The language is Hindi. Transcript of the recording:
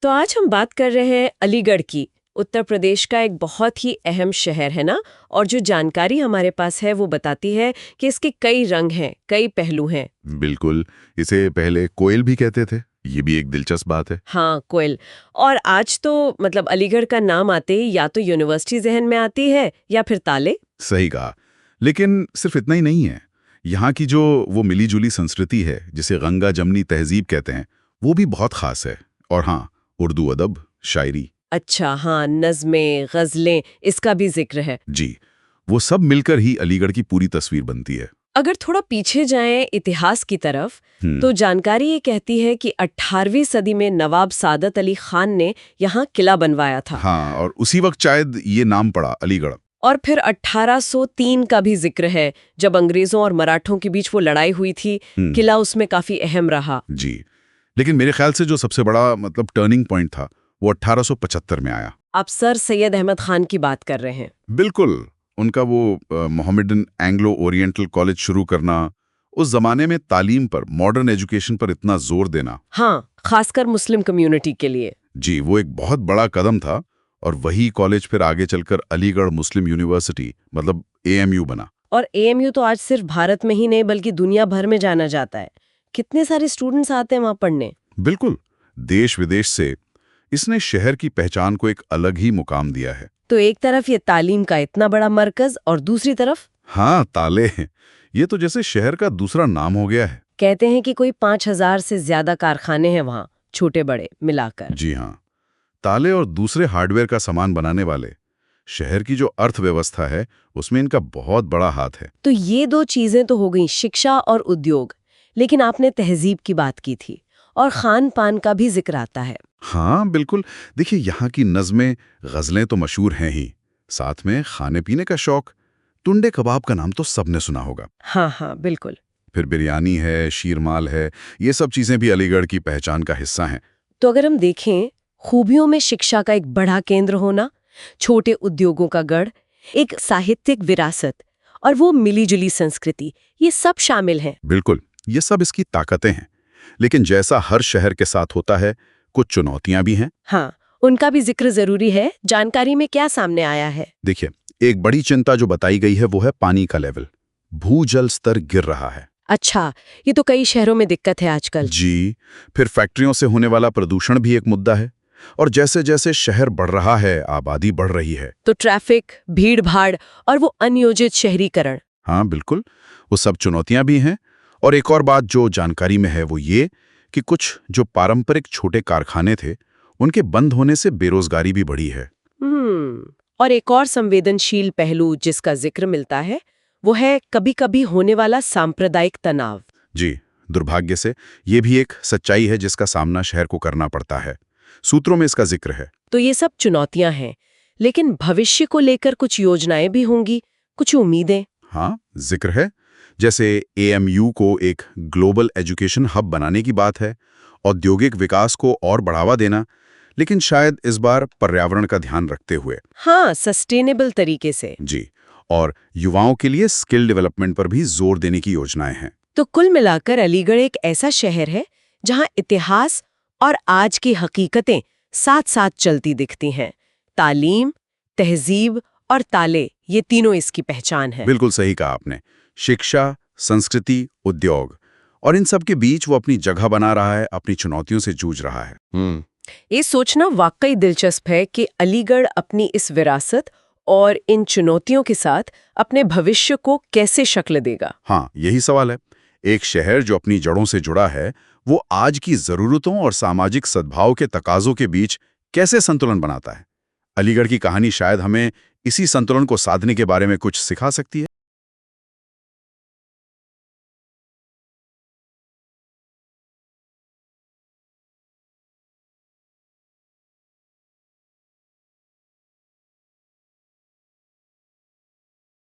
तो आज हम बात कर रहे हैं अलीगढ़ की। उत्तर प्रदेश का एक बहुत ही अहम शहर है ना। और जो जानकारी हमारे पास है वो बताती है कि इसके कई रंग हैं, कई पहलू हैं। बिल्कुल। इसे पहले कोयल भी कहते थे। ये भी एक दिलचस्प बात है। हाँ, कोयल। और आज तो मतलब अलीगढ़ का नाम आते ही या तो यूनिवर्सिटी जहन में आती है या फिर ताले। सही कहा। लेकिन सिर्फ इतना ही नहीं है। यहाँ की जो वो मिली जुली संस्कृति है, जिसे गंगा जमनी तहजीब कहते हैं, वो भी बहुत खास है। और हाँ, उर्दू अदब, शायरी। अच्छा, हाँ, नज़में, गज़लें, इसका भी जिक्र है। जी, वो सब मिलकर ही अलीगढ़ की पूरी तस्वीर बनती है। अगर थोड़ा पीछे जाएं इतिहास की तरफ, तो जानकारी ये कहती है कि 18वीं सदी में नवाब सादत अली खान ने यहाँ किला बनवाया था। हाँ, और उसी वक्त शायद ये नाम पड़ा अलीगढ़। और फिर 1803 का भी जिक्र है, जब अंग्रेजों और मराठों के बीच वो लड़ाई हुई थी। किला उसमें काफी अहम रहा। जी, लेकिन मेरे ख्याल से जो सबसे बड़ा टर्निंग पॉइंट था वो 1875 में आया। आप सर सैयद अहमद खान की बात कर रहे हैं। बिल्कुल। उनका वो मोहम्मडन एंग्लो ओरिएंटल कॉलेज शुरू करना, उस जमाने में तालीम पर, मॉडर्न एजुकेशन पर इतना जोर देना। हाँ, खासकर मुस्लिम कम्युनिटी के लिए। जी, वो एक बहुत बड़ा कदम था। और वही कॉलेज फिर आगे चलकर अलीगढ़ मुस्लिम यूनिवर्सिटी AMU बना। और AMU तो आज सिर्फ भारत में ही नहीं बल्कि दुनिया भर में जाना जाता है। कितने सारे स्टूडेंट्स आते हैं वहां पढ़ने। बिल्कुल, देश विदेश से। इसने शहर की पहचान को एक अलग ही मुकाम दिया है। तो एक तरफ ये तालीम का इतना बड़ा मरकज और दूसरी तरफ हाँ, ताले। ये तो जैसे शहर का दूसरा नाम हो गया है। कहते हैं कि कोई 5000 से ज्यादा कारखाने हैं वहाँ, छोटे बड़े मिलाकर। जी हाँ, ताले और दूसरे हार्डवेयर का सामान बनाने वाले। शहर की जो अर्थव्यवस्था है उसमें इनका बहुत बड़ा हाथ है। तो ये दो चीजें तो हो गई, शिक्षा और उद्योग। लेकिन आपने तहजीब की बात की थी और खान पान का भी जिक्र आता है। हाँ बिल्कुल। देखिए, यहाँ की नज़में, गज़लें तो मशहूर हैं ही, साथ में खाने पीने का शौक। टुंडे कबाब का नाम तो सबने सुना होगा। हाँ हाँ, बिल्कुल। फिर बिरयानी है, शीरमाल है, ये सब चीज़ें भी अलीगढ़ की पहचान का हिस्सा हैं। तो अगर हम देखें, खूबियों में शिक्षा का एक बड़ा केंद्र होना, छोटे उद्योगों का गढ़, एक साहित्यिक विरासत और वो मिलीजुली संस्कृति, ये सब शामिल हैं। बिल्कुल, ये सब इसकी ताकतें हैं। लेकिन जैसा हर शहर के साथ होता है, कुछ चुनौतियां भी हैं। हाँ, उनका भी जिक्र जरूरी है। जानकारी में क्या सामने आया है? देखिए, एक बड़ी चिंता जो बताई गई है वो है पानी का लेवल। भूजल स्तर गिर रहा है। अच्छा, ये तो कई शहरों में दिक्कत है आजकल। जी। फिर फैक्ट्रियों से होने वाला प्रदूषण भी एक मुद्दा है। और जैसे जैसे शहर बढ़ रहा है, आबादी बढ़ रही है, तो ट्रैफिक, भीड़ भाड़ और वो अनियोजित शहरीकरण। हाँ बिल्कुल, वो सब चुनौतियां भी हैं। और एक और बात जो जानकारी में है वो ये कि कुछ जो पारंपरिक छोटे कारखाने थे, उनके बंद होने से बेरोजगारी भी बढ़ी है। और एक और संवेदनशील पहलू जिसका जिक्र मिलता है वो है कभी-कभी होने वाला सांप्रदायिक तनाव। जी, दुर्भाग्य से ये भी एक सच्चाई है जिसका सामना शहर को करना पड़ता है। सूत्रों में इसका जिक्र है। तो ये सब चुनौतियां हैं, लेकिन भविष्य को लेकर कुछ योजनाएं भी होंगी, कुछ उम्मीदें। हाँ, जिक्र है। जैसे AMU को एक ग्लोबल एजुकेशन हब बनाने की बात है, औद्योगिक विकास को और बढ़ावा देना, लेकिन शायद इस बार पर्यावरण का ध्यान रखते हुए। हाँ, सस्टेनेबल तरीके से। जी, और युवाओं के लिए स्किल डेवलपमेंट पर भी जोर देने की योजनाएं हैं। तो कुल मिलाकर अलीगढ़ एक ऐसा शहर है जहां इतिहास और आज की हकीकतें साथ-साथ चलती दिखती हैं। तालीम, तहजीब और ताले, ये तीनों इसकी पहचान है। बिल्कुल सही कहा आपने। शिक्षा, संस्कृति, उद्योग, और इन सब के बीच वो अपनी जगह बना रहा है, अपनी चुनौतियों से जूझ रहा है। ये सोचना वाकई दिलचस्प है कि अलीगढ़ अपनी इस विरासत और इन चुनौतियों के साथ अपने भविष्य को कैसे शक्ल देगा। हाँ, यही सवाल है। एक शहर जो अपनी जड़ों से जुड़ा है, वो आज की जरूरतों और सामाजिक सद्भाव के तकाजों के बीच कैसे संतुलन बनाता है। अलीगढ़ की कहानी शायद हमें इसी संतुलन को साधने के बारे में कुछ सिखा सकती है।